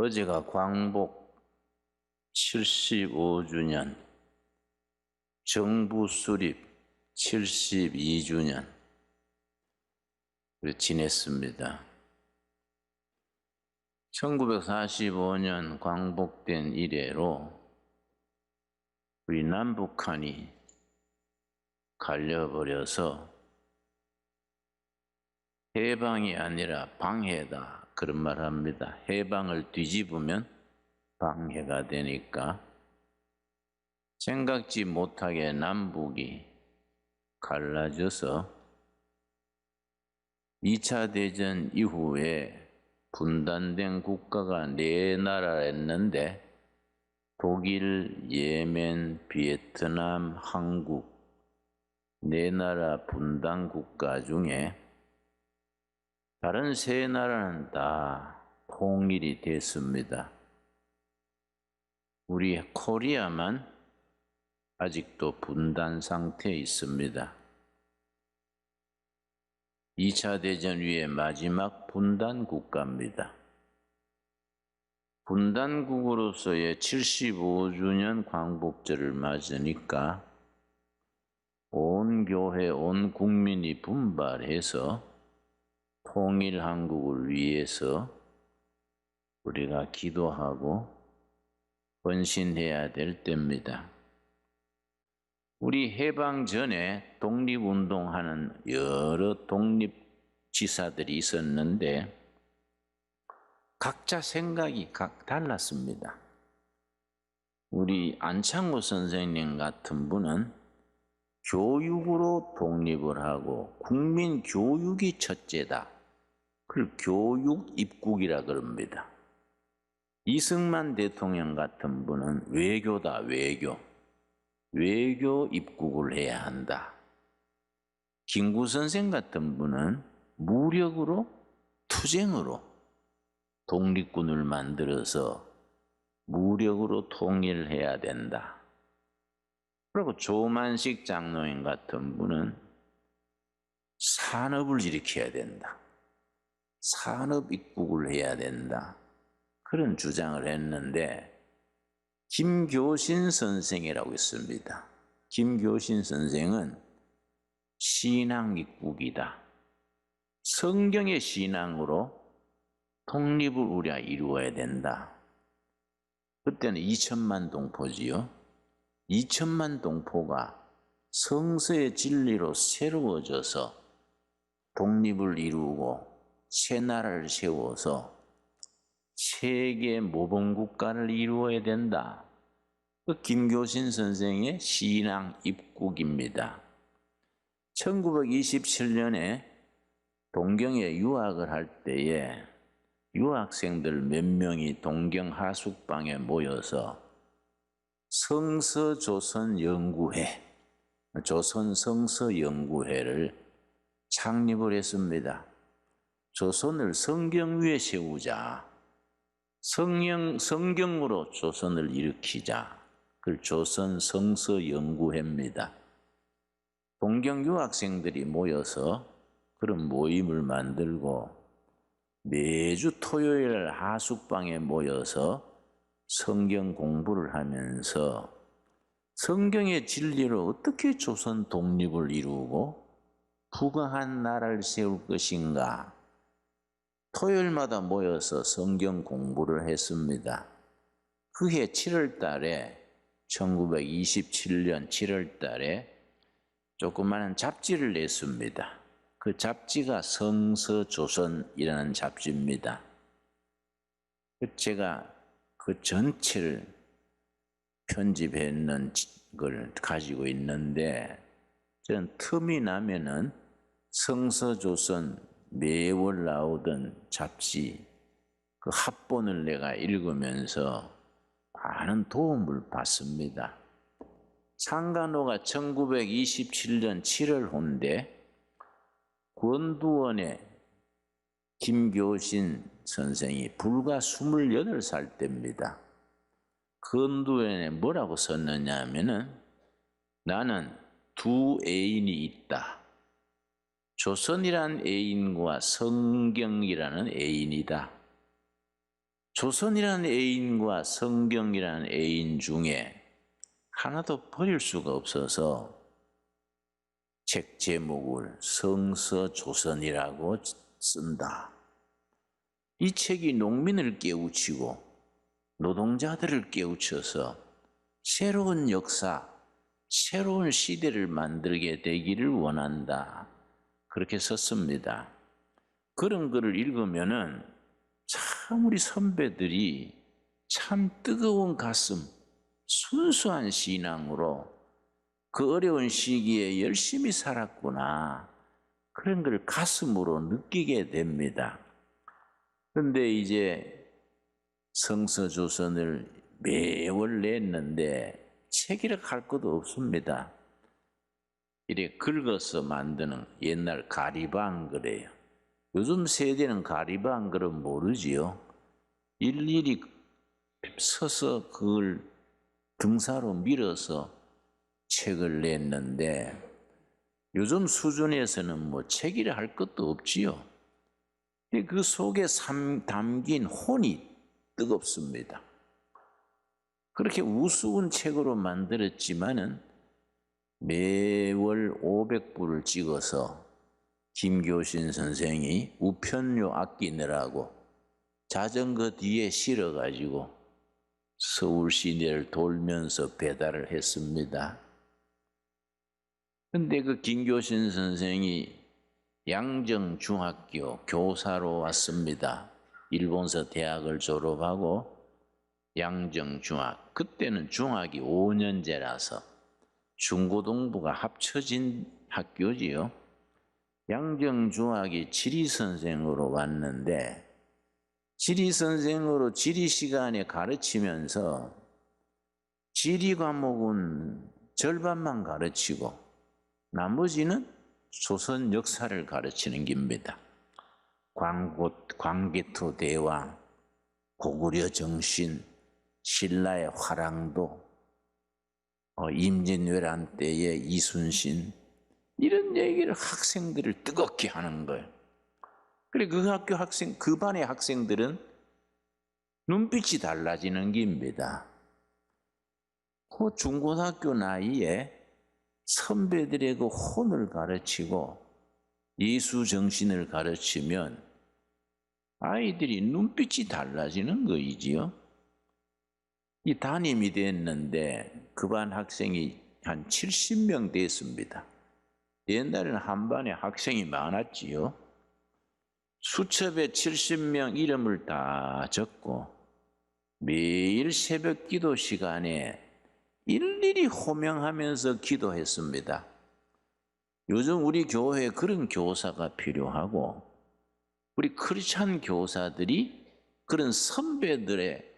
어제가 광복 75주년, 정부 수립 72주년 지냈습니다. 1945년 광복된 이래로 우리 남북한이 갈려버려서 해방이 아니라 방해다 그런 말 합니다. 해방을 뒤집으면 방해가 되니까 생각지 못하게 남북이 갈라져서 2차 대전 이후에 분단된 국가가 4나라였는데 독일, 예멘, 베트남, 한국 4나라 분단 국가 중에 다른 3나라는 다 통일이 됐습니다. 우리 코리아만 아직도 분단 상태에 있습니다. 2차 대전 이후의 마지막 분단 국가입니다. 분단국으로서의 75주년 광복절을 맞으니까 온 교회, 온 국민이 분발해서 통일 한국을 위해서 우리가 기도하고 헌신해야 될 때입니다. 우리 해방 전에 독립운동하는 여러 독립지사들이 있었는데 각자 생각이 달랐습니다. 우리 안창호 선생님 같은 분은 교육으로 독립을 하고 국민 교육이 첫째다. 그걸 교육 입국이라 그럽니다. 이승만 대통령 같은 분은 외교다, 외교. 외교 입국을 해야 한다. 김구 선생 같은 분은 무력으로, 투쟁으로 독립군을 만들어서 무력으로 통일해야 된다. 그리고 조만식 장로님 같은 분은 산업을 일으켜야 된다. 산업 입국을 해야 된다. 그런 주장을 했는데 김교신 선생이라고 있습니다. 김교신 선생은 신앙 입국이다. 성경의 신앙으로 독립을 우리가 이루어야 된다. 그때는 2천만 동포지요. 2천만 동포가 성서의 진리로 새로워져서 독립을 이루고 새 나라를 세워서 세계 모범국가를 이루어야 된다. 그 김교신 선생의 신앙 입국입니다. 1927년에 동경에 유학을 할 때에 유학생들 몇 명이 동경 하숙방에 모여서 성서조선연구회, 조선성서연구회를 창립을 했습니다. 조선을 성경 위에 세우자. 성경으로 조선을 일으키자. 그걸 조선성서연구회입니다. 동경 유학생들이 모여서 그런 모임을 만들고 매주 토요일 하숙방에 모여서 성경 공부를 하면서 성경의 진리로 어떻게 조선 독립을 이루고 부강한 나라를 세울 것인가 토요일마다 모여서 성경 공부를 했습니다. 그해 7월 달에 1927년 7월 달에 조그마한 잡지를 냈습니다. 그 잡지가 성서조선이라는 잡지입니다. 제가 그 전체를 편집해 놓은 걸 가지고 있는데 저는 틈이 나면은 성서조선 매월 나오던 잡지 그 합본을 내가 읽으면서 많은 도움을 받습니다. 창간호가 1927년 7월 호인데 권두원의 김교신 선생이 불과 28살 때입니다. 권두원에 뭐라고 썼느냐 하면은 나는 두 애인이 있다. 조선이란 애인과 성경이라는 애인이다. 조선이라는 애인과 성경이라는 애인 중에 하나도 버릴 수가 없어서 책 제목을 성서조선이라고 쓴다. 이 책이 농민을 깨우치고 노동자들을 깨우쳐서 새로운 역사, 새로운 시대를 만들게 되기를 원한다. 그렇게 썼습니다. 그런 글을 읽으면은 참 우리 선배들이 참 뜨거운 가슴, 순수한 신앙으로 그 어려운 시기에 열심히 살았구나. 그런 걸 가슴으로 느끼게 됩니다. 그런데 이제 성서조선을 매월 냈는데 책이라 할 것도 없습니다. 이렇게 긁어서 만드는 옛날 가리방 글이에요. 요즘 세대는 가리방 글은 모르지요. 일일이 서서 그걸 등사로 밀어서 책을 냈는데 요즘 수준에서는 뭐 책이라 할 것도 없지요. 그 속에 담긴 혼이 뜨겁습니다. 그렇게 우스운 책으로 만들었지만은 매월 500부를 찍어서 김교신 선생이 우편료 아끼느라고 자전거 뒤에 실어가지고 서울 시내를 돌면서 배달을 했습니다. 근데 그 김교신 선생이 양정중학교 교사로 왔습니다. 일본서 대학을 졸업하고 양정중학, 그때는 중학이 5년제라서 중고등부가 합쳐진 학교지요. 양정중학이 지리선생으로 왔는데 지리선생으로 지리시간에 가르치면서 지리 과목은 절반만 가르치고 나머지는 조선 역사를 가르치는 겁니다. 광개토 대왕, 고구려 정신, 신라의 화랑도, 임진왜란 때의 이순신, 이런 얘기를 학생들을 뜨겁게 하는 거예요. 그래 그 학교 학생, 그 반의 학생들은 눈빛이 달라지는 겁니다. 그 중고등학교 나이에 선배들의 그 혼을 가르치고 예수 정신을 가르치면 아이들이 눈빛이 달라지는 거이지요. 이 담임이 됐는데 그 반 학생이 한 70명 됐습니다. 옛날에는 한 반에 학생이 많았지요. 수첩에 70명 이름을 다 적고 매일 새벽 기도 시간에 일일이 호명하면서 기도했습니다. 요즘 우리 교회에 그런 교사가 필요하고 우리 크리스찬 교사들이 그런 선배들의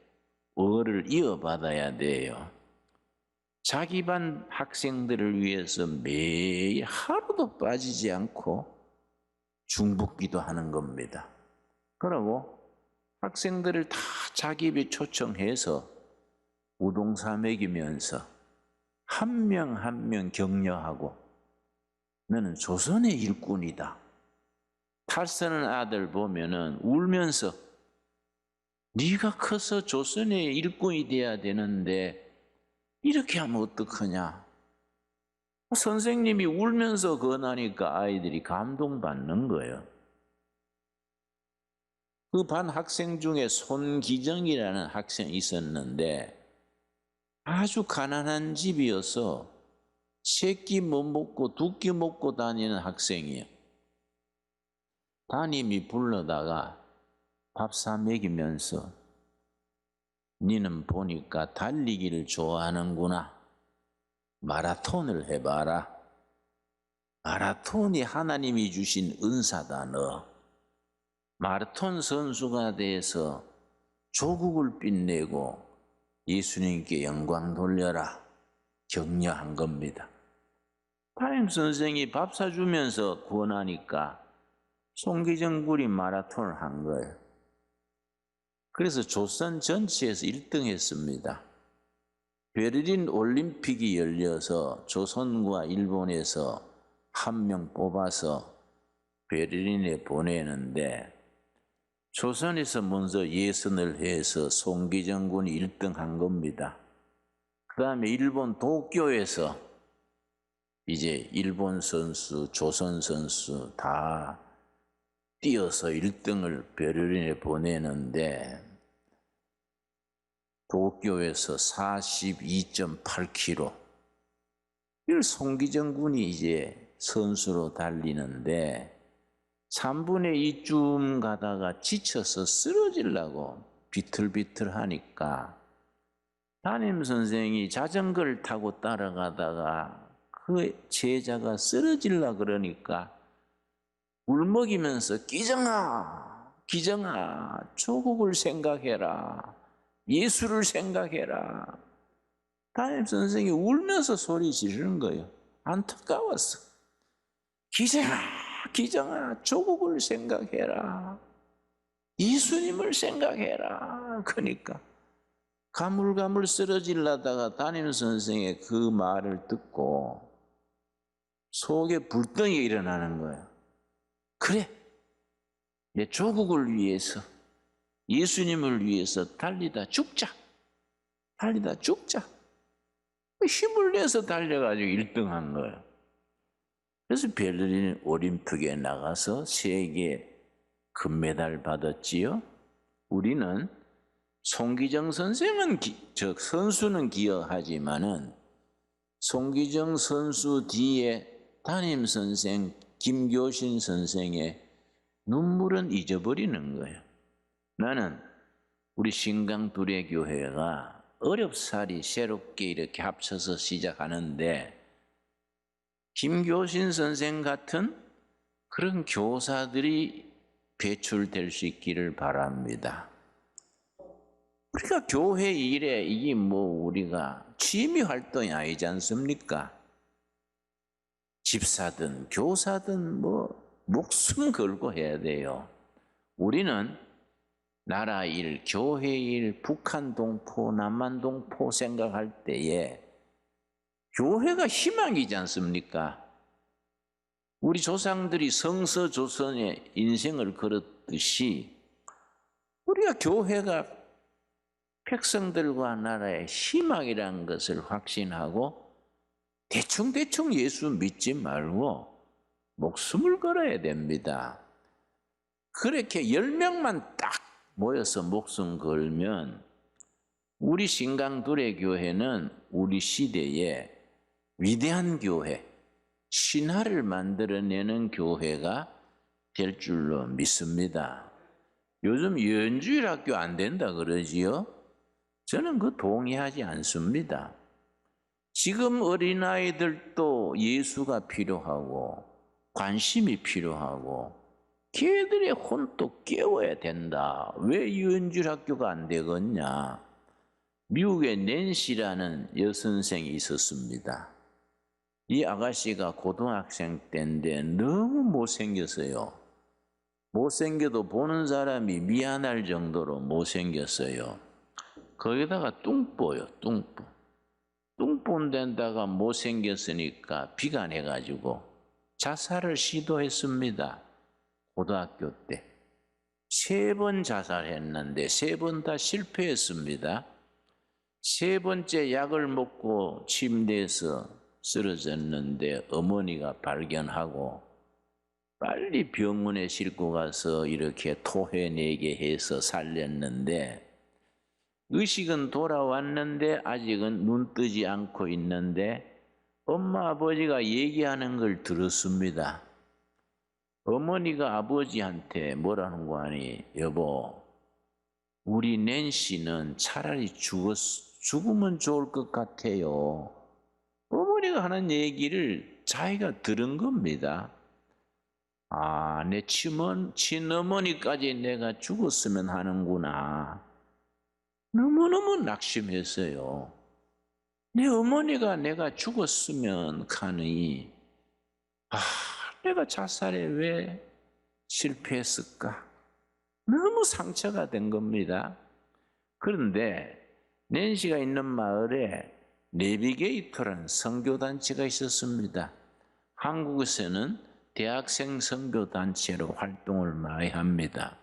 어를 이어받아야 돼요. 자기 반 학생들을 위해서 매일 하루도 빠지지 않고 중보기도 하는 겁니다. 그러고 학생들을 다 자기 집에 초청해서 우동사 먹이면서 한 명 한 명 격려하고 너는 조선의 일꾼이다. 탈선한 아들 보면은 울면서 네가 커서 조선의 일꾼이 돼야 되는데 이렇게 하면 어떡하냐. 선생님이 울면서 권하니까 아이들이 감동받는 거예요. 그 반 학생 중에 손기정이라는 학생이 있었는데 아주 가난한 집이어서 세 끼 못 먹고 두 끼 먹고 다니는 학생이에요. 담임이 불러다가 밥 사 먹이면서 니는 보니까 달리기를 좋아하는구나. 마라톤을 해봐라. 마라톤이 하나님이 주신 은사다 너. 마라톤 선수가 돼서 조국을 빛내고 예수님께 영광 돌려라. 격려한 겁니다. 담임 선생이 밥 사주면서 권하니까 송기정 군이 마라톤을 한 거예요. 그래서 조선 전체에서 1등 했습니다. 베를린 올림픽이 열려서 조선과 일본에서 한 명 뽑아서 베를린에 보내는데 조선에서 먼저 예선을 해서 송기정 군이 1등 한 겁니다. 그 다음에 일본 도쿄에서 이제 일본 선수, 조선 선수 다 뛰어서 1등을 베를린에 보내는데 도쿄에서 42.8km 이걸 송기정 군이 이제 선수로 달리는데 3분의 2쯤 가다가 지쳐서 쓰러지려고 비틀비틀 하니까 담임 선생이 자전거를 타고 따라가다가 그 제자가 쓰러지려 그러니까 울먹이면서 기정아, 기정아, 조국을 생각해라. 예수를 생각해라. 담임 선생이 울면서 소리 지르는 거예요. 안타까웠어. 기정아, 기정아, 조국을 생각해라. 예수님을 생각해라. 그러니까 가물가물 쓰러질라다가 담임 선생의 그 말을 듣고 속에 불덩이 일어나는 거예요. 그래, 내 조국을 위해서, 예수님을 위해서 달리다 죽자. 달리다 죽자. 힘을 내서 달려가지고 1등 한 거예요. 그래서 베를린 올림픽에 나가서 세계 금메달 받았지요. 우리는 송기정 선생은 선수는 기억하지만은 송기정 선수 뒤에 담임 선생 김교신 선생의 눈물은 잊어버리는 거예요. 나는 우리 신강두레교회가 어렵사리 새롭게 이렇게 합쳐서 시작하는데 김교신 선생 같은 그런 교사들이 배출될 수 있기를 바랍니다. 우리가 교회 일에 이게 뭐 우리가 취미 활동이 아니지 않습니까? 집사든 교사든 뭐 목숨 걸고 해야 돼요. 우리는 나라 일, 교회 일, 북한 동포, 남한 동포 생각할 때에 교회가 희망이지 않습니까? 우리 조상들이 성서조선의 인생을 걸었듯이 우리가 교회가 백성들과 나라의 희망이라는 것을 확신하고 대충 예수 믿지 말고 목숨을 걸어야 됩니다. 그렇게 10명만 딱 모여서 목숨 걸면 우리 신강두레교회는 우리 시대에 위대한 교회, 신화를 만들어내는 교회가 될 줄로 믿습니다. 요즘 연주일 학교 안 된다 그러지요? 저는 그 동의하지 않습니다. 지금 어린아이들도 예수가 필요하고 관심이 필요하고 걔들의 혼도 깨워야 된다. 왜 연주일 학교가 안 되겠냐? 미국에 낸시라는 여선생이 있었습니다. 이 아가씨가 고등학생 때인데 너무 못생겼어요. 못생겨도 보는 사람이 미안할 정도로 못생겼어요. 거기다가 뚱보요, 뚱보. 뚱본데다가 못생겼으니까 비관해가지고 자살을 시도했습니다. 고등학교 때. 3번 자살했는데 3번 다 실패했습니다. 3번째 약을 먹고 침대에서 쓰러졌는데 어머니가 발견하고 빨리 병원에 싣고 가서 이렇게 토해내게 해서 살렸는데 의식은 돌아왔는데 아직은 눈 뜨지 않고 있는데 엄마 아버지가 얘기하는 걸 들었습니다. 어머니가 아버지한테 뭐라는 거 아니? 여보, 우리 낸시는 차라리 죽으면 좋을 것 같아요. 어머니가 하는 얘기를 자기가 들은 겁니다. 아, 내 친어머니까지 내가 죽었으면 하는구나. 너무너무 낙심했어요. 내 어머니가 내가 죽었으면 하니, 내가 자살에 왜 실패했을까? 너무 상처가 된 겁니다. 그런데 낸시가 있는 마을에 내비게이터라는 선교단체가 있었습니다. 한국에서는 대학생 선교단체로 활동을 많이 합니다.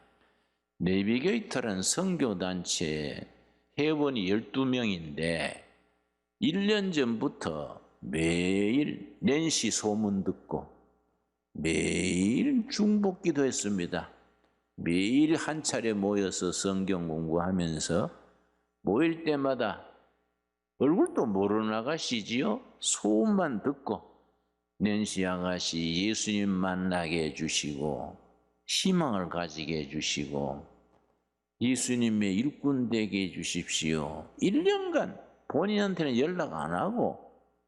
내비게이터라는 선교단체 회원이 12명인데 1년 전부터 매일 낸시 소문 듣고 매일 중복 기도했습니다. 매일 한 차례 모여서 성경 공부하면서 모일 때마다 얼굴도 모르는 아가씨지요? 소문만 듣고 낸시 아가씨 예수님 만나게 해주시고 희망을 가지게 해주시고 예수님의 일꾼 되게 해주십시오. 1년간 본인한테는 연락 안 하고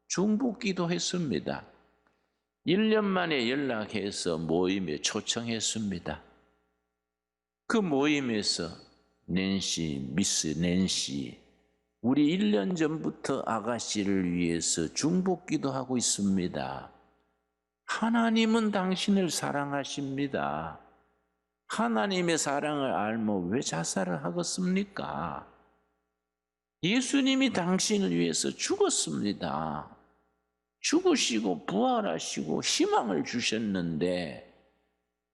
중복 기도했습니다. 1년 만에 연락해서 모임에 초청했습니다. 그 모임에서 미스 낸시, 우리 1년 전부터 아가씨를 위해서 중복 기도하고 있습니다. 하나님은 당신을 사랑하십니다. 하나님의 사랑을 알면 왜 자살을 하겠습니까? 예수님이 당신을 위해서 죽었습니다. 죽으시고 부활하시고 희망을 주셨는데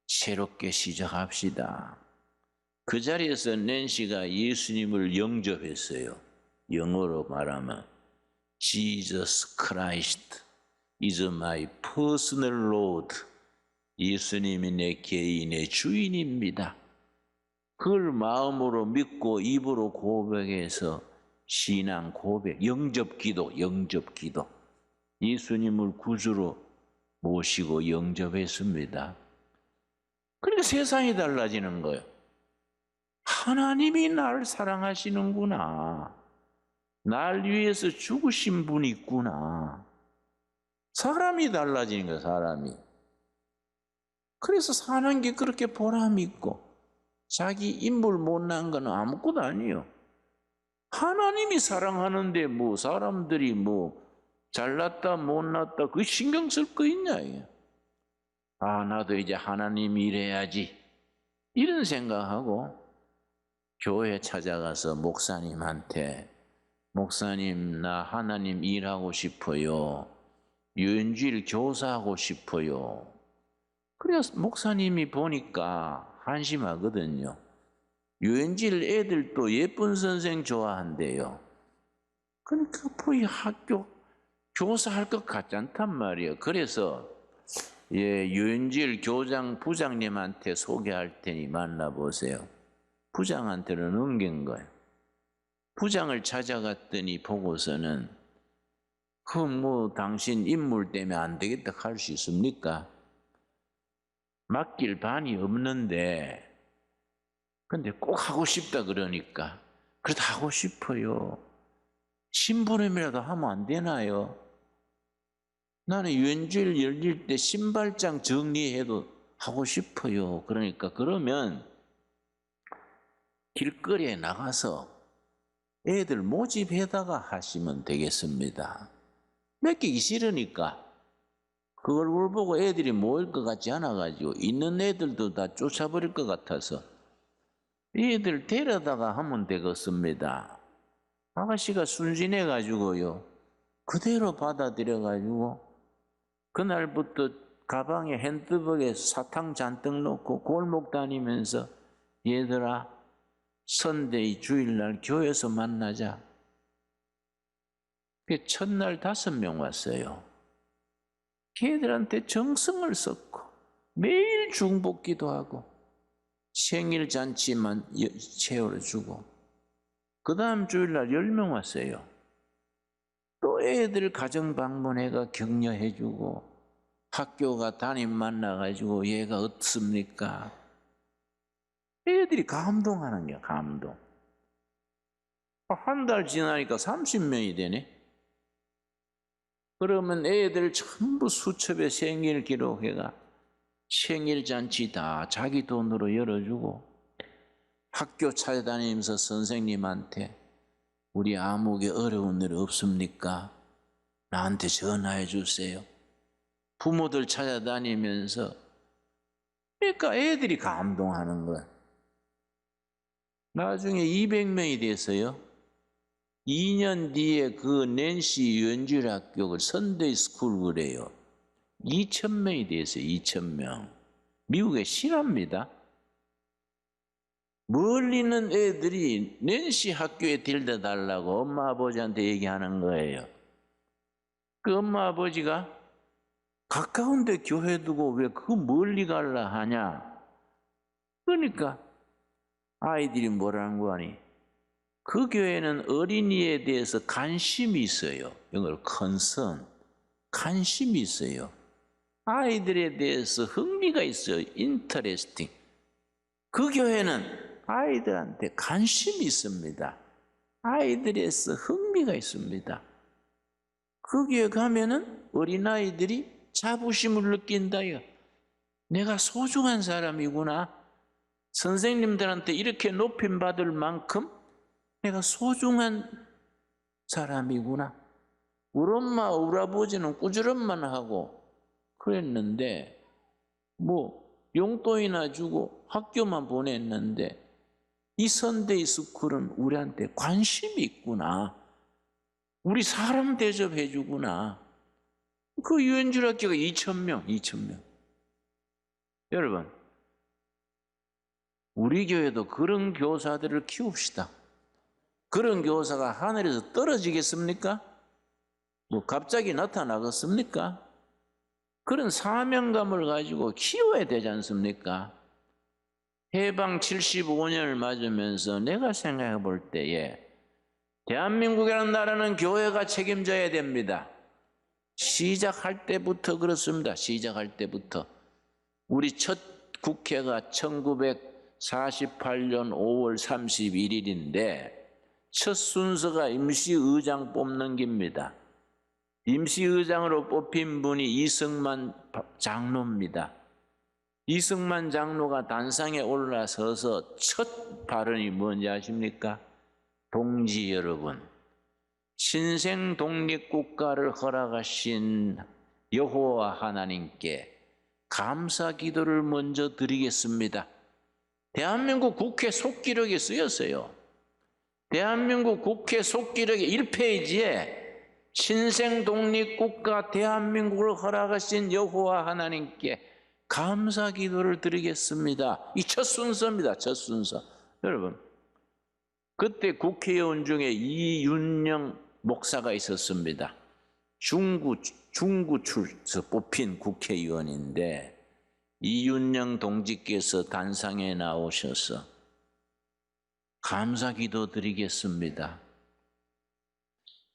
새롭게 시작합시다. 그 자리에서 낸시가 예수님을 영접했어요. 영어로 말하면 Jesus Christ is my personal Lord. 예수님이 내 개인의 주인입니다. 그걸 마음으로 믿고 입으로 고백해서 신앙 고백, 영접기도. 예수님을 구주로 모시고 영접했습니다. 그러니까 세상이 달라지는 거예요. 하나님이 나를 사랑하시는구나. 날 위해서 죽으신 분이 있구나. 사람이 달라지는 거예요, 사람이. 그래서 사는 게 그렇게 보람이 있고 자기 인물 못난 건 아무것도 아니에요. 하나님이 사랑하는데 뭐 사람들이 뭐 잘났다 못났다 그 신경 쓸 거 있냐 이게. 아, 나도 이제 하나님 일해야지 이런 생각하고 교회 찾아가서 목사님한테 목사님 나 하나님 일하고 싶어요. 유엔주일 교사하고 싶어요. 그래서 목사님이 보니까 한심하거든요. 유엔주일 애들도 예쁜 선생 좋아한대요. 그러니까 이 학교 교사할 것 같지 않단 말이에요. 그래서 유엔주일 교장 부장님한테 소개할 테니 만나보세요. 부장한테는 넘긴 거예요. 부장을 찾아갔더니 보고서는 당신 인물 때문에 안 되겠다 할 수 있습니까? 맡길 반이 없는데 근데 꼭 하고 싶다 그러니까 그래도 하고 싶어요. 심부름이라도 하면 안 되나요? 나는 유엔주일 열릴 때 신발장 정리해도 하고 싶어요. 그러니까 그러면 길거리에 나가서 애들 모집해다가 하시면 되겠습니다. 맡기기 싫으니까 그 얼굴 보고 애들이 모일 것 같지 않아가지고 있는 애들도 다 쫓아버릴 것 같아서 애들 데려다가 하면 되겠습니다. 아가씨가 순진해가지고요. 그대로 받아들여가지고 그날부터 가방에 핸드백에 사탕 잔뜩 넣고 골목 다니면서 얘들아 선데이 주일날 교회에서 만나자. 첫날 5명 왔어요. 걔들한테 정성을 썼고 매일 중복 기도하고 생일 잔치만 채워주고 그 다음 주일날 10명 왔어요. 또 애들 가정 방문해가 격려해주고 학교가 담임 만나가지고 얘가 어떻습니까? 애들이 감동하는 거야, 감동. 한 달 지나니까 30명이 되네. 그러면 애들 전부 수첩에 생일 기록해가 생일 잔치 다 자기 돈으로 열어주고 학교 찾아다니면서 선생님한테 우리 아무개 어려운 일 없습니까? 나한테 전화해 주세요. 부모들 찾아다니면서 그러니까 애들이 감동하는 거야. 나중에 200명이 돼서요. 2년 뒤에 그 낸시 유엔주일 학교를 선데이 스쿨 그래요. 2,000명이 됐어요. 2,000명. 미국에 신화입니다. 멀리 있는 애들이 낸시 학교에 데려다 달라고 엄마 아버지한테 얘기하는 거예요. 그 엄마 아버지가 가까운데 교회 두고 왜 그 멀리 갈라 하냐? 그러니까 아이들이 뭐라는 거 아니? 그 교회는 어린이에 대해서 관심이 있어요. 이걸 컨선, 관심이 있어요. 아이들에 대해서 흥미가 있어요. 인터레스팅. 그 교회는 아이들한테 관심이 있습니다. 아이들에서 흥미가 있습니다. 그 교회 가면은 어린아이들이 자부심을 느낀다요. 내가 소중한 사람이구나. 선생님들한테 이렇게 높임받을 만큼 내가 소중한 사람이구나. 우리 엄마, 우리 아버지는 꾸지람만 하고 그랬는데 뭐 용돈이나 주고 학교만 보냈는데 이 선데이 스쿨은 우리한테 관심이 있구나. 우리 사람 대접해 주구나. 그 유엔줄 학교가 2,000명. 여러분, 우리 교회도 그런 교사들을 키웁시다. 그런 교사가 하늘에서 떨어지겠습니까? 뭐 갑자기 나타나겠습니까? 그런 사명감을 가지고 키워야 되지 않습니까? 해방 75년을 맞으면서 내가 생각해 볼 때에 대한민국이라는 나라는 교회가 책임져야 됩니다. 시작할 때부터 그렇습니다. 시작할 때부터. 우리 첫 국회가 1948년 5월 31일인데 첫 순서가 임시의장 뽑는 겁니다. 임시의장으로 뽑힌 분이 이승만 장로입니다. 이승만 장로가 단상에 올라서서 첫 발언이 뭔지 아십니까? 동지 여러분, 신생 독립국가를 허락하신 여호와 하나님께 감사 기도를 먼저 드리겠습니다. 대한민국 국회 속기록에 쓰였어요. 대한민국 국회 속기록의 1페이지에 신생 독립국가 대한민국을 허락하신 여호와 하나님께 감사 기도를 드리겠습니다. 이 첫 순서입니다. 첫 순서. 여러분, 그때 국회의원 중에 이윤영 목사가 있었습니다. 중구 출서 뽑힌 국회의원인데 이윤영 동지께서 단상에 나오셔서 감사 기도 드리겠습니다.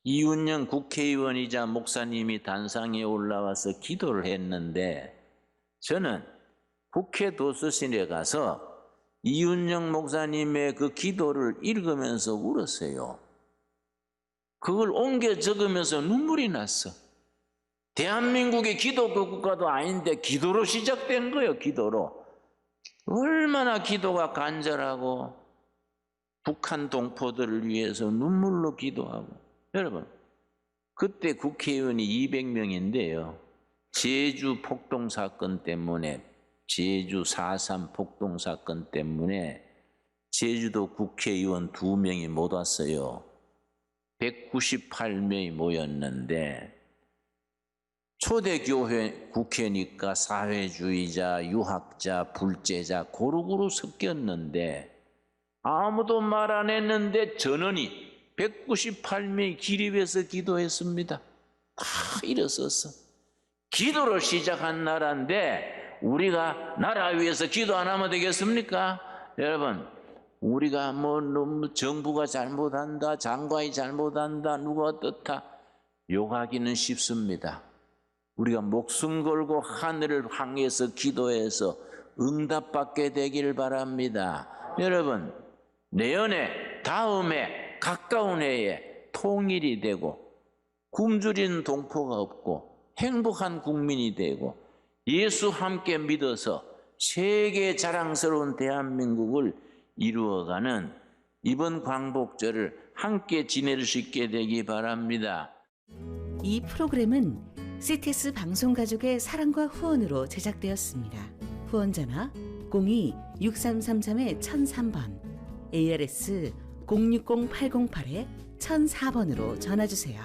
이윤영 국회의원이자 목사님이 단상에 올라와서 기도를 했는데 저는 국회 도서실에 가서 이윤영 목사님의 그 기도를 읽으면서 울었어요. 그걸 옮겨 적으면서 눈물이 났어. 대한민국의 기독교 국가도 아닌데 기도로 시작된 거예요. 기도로. 얼마나 기도가 간절하고 북한 동포들을 위해서 눈물로 기도하고. 여러분, 그때 국회의원이 200명인데요. 제주 폭동 사건 때문에, 제주 4.3 폭동 사건 때문에 제주도 국회의원 2명이 못 왔어요. 198명이 모였는데 초대교회 국회니까 사회주의자, 유학자, 불제자 고루고루 섞였는데 아무도 말 안 했는데 전원이 198명이 기립해서 기도했습니다. 다 일어섰어. 기도로 시작한 나라인데 우리가 나라 위해서 기도 안 하면 되겠습니까? 여러분, 우리가 너무 정부가 잘못한다, 장관이 잘못한다, 누가 어떻다 욕하기는 쉽습니다. 우리가 목숨 걸고 하늘을 향해서 기도해서 응답받게 되기를 바랍니다. 여러분, 내년에, 다음에, 가까운 해에 통일이 되고 굶주린 동포가 없고 행복한 국민이 되고 예수 함께 믿어서 세계 자랑스러운 대한민국을 이루어가는 이번 광복절을 함께 지낼 수 있게 되기 바랍니다. 이 프로그램은 CTS 방송가족의 사랑과 후원으로 제작되었습니다. 후원전화 02-6333-1003번, ARS 060-808-1004번으로 전화주세요.